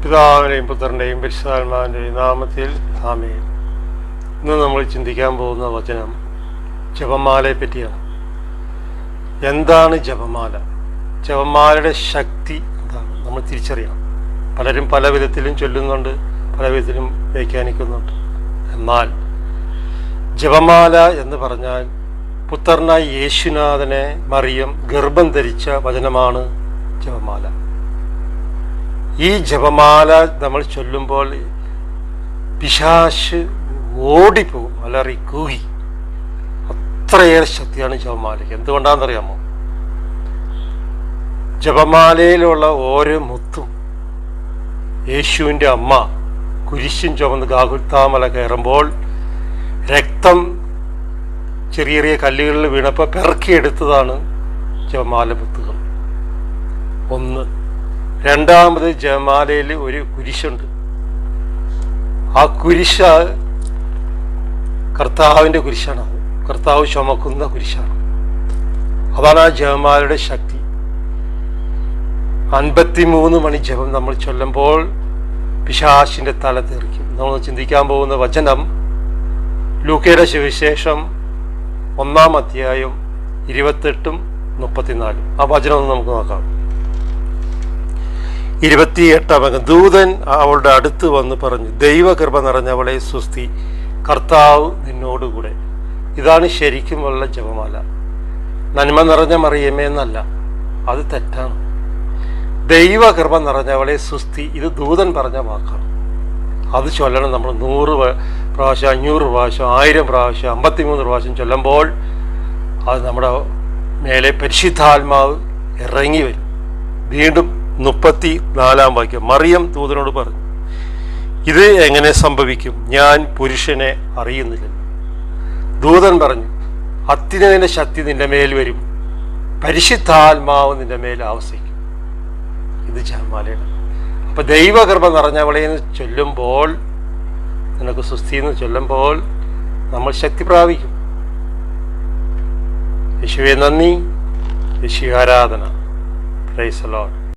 പിതാവിൻ്റെയും പുത്രൻ്റെയും പരിശുദ്ധാത്മാവിൻ്റെയും നാമത്തിൽ ആമേൻ. ഇന്ന് നമ്മൾ ചിന്തിക്കാൻ പോകുന്ന വചനം ജപമാലയെ പറ്റിയാണ്. എന്താണ് ജപമാല? ജപമാലയുടെ ശക്തി എന്താണ് നമ്മൾ തിരിച്ചറിയണം. പലരും പല വിധത്തിലും ചൊല്ലുന്നുണ്ട്, പല വിധത്തിലും വ്യാഖ്യാനിക്കുന്നുണ്ട്. എന്നാൽ ജപമാല എന്ന് പറഞ്ഞാൽ പുത്രനായ യേശുനാഥനെ മറിയം ഗർഭം ധരിച്ച വചനമാണ് ജപമാല. ഈ ജപമാല നമ്മൾ ചൊല്ലുമ്പോൾ പിശാച് ഓടിപ്പോകും, അലറി കൂകി. അത്രയേറെ ശക്തിയാണ് ജപമാലയ്ക്ക്. എന്തുകൊണ്ടാണെന്നറിയാമോ? ജപമാലയിലുള്ള ഓരോ മുത്തും യേശുവിൻ്റെ അമ്മ കുരിശും ചുമന്ന് ഗാഗുൽത്താമല കയറുമ്പോൾ രക്തം ചെറിയ ചെറിയ കല്ലുകളിൽ വീണപ്പോൾ പെറുക്കിയെടുത്തതാണ് ജപമാല മുത്തുകൾ. ഒന്ന്. രണ്ടാമത്, ജപമാലയിൽ ഒരു കുരിശുണ്ട്. ആ കുരിശ് കർത്താവിൻ്റെ കുരിശാണ്. കർത്താവ് ചുമക്കുന്ന കുരിശാണ്. അതാണ് ആ ജപമാലയുടെ ശക്തി. 53 മണി ജപം നമ്മൾ ചൊല്ലുമ്പോൾ പിശാചിൻ്റെ തല തെറിക്കും. നമ്മൾ ചിന്തിക്കാൻ പോകുന്ന വചനം ലൂക്കയുടെ സുവിശേഷം 1-ാം അധ്യായം 28-34. ആ വചനം ഒന്ന് നമുക്ക് നോക്കാം. 28. ദൂതൻ അവളുടെ അടുത്ത് വന്ന് പറഞ്ഞു, ദൈവകൃപ നിറഞ്ഞവളെ സ്വസ്തി, കർത്താവ് നിന്നോടുകൂടെ. ഇതാണ് ശരിക്കുമുള്ള ജപമാല. നന്മ നിറഞ്ഞ മറിയമേ എന്നല്ല, അത് തെറ്റാണ്. ദൈവകൃപ നിറഞ്ഞവളെ സ്വസ്തി, ഇത് ദൂതൻ പറഞ്ഞ വാക്കാണ്. അത് ചൊല്ലണം നമ്മൾ 100 പ്രാവശ്യം, 500 പ്രാവശ്യം, 1000 പ്രാവശ്യം, 53 പ്രാവശ്യം ചൊല്ലുമ്പോൾ അത് നമ്മുടെ മേലെ പരിശുദ്ധാത്മാവ് ഇറങ്ങി വരും. വീണ്ടും 34-ാം വാക്യം, മറിയം ദൂതനോട് പറഞ്ഞു, ഇത് എങ്ങനെ സംഭവിക്കും? ഞാൻ പുരുഷനെ അറിയുന്നില്ല. ദൂതൻ പറഞ്ഞു, അത്യുന്നതന്റെ ശക്തി നിന്റെ മേൽ വരും, പരിശുദ്ധാത്മാവ് നിന്റെ മേൽ ആവസിക്കും. ഇത് ജപമാലയാണ്. അപ്പൊ ദൈവകൃപ നിറഞ്ഞവളെന്ന് ചൊല്ലുമ്പോൾ, നിനക്ക് സുസ്ഥി എന്ന് ചൊല്ലുമ്പോൾ നമ്മൾ ശക്തി പ്രാപിക്കും. യേശുവേ നന്ദി, യേശു ആരാധന. Praise the Lord.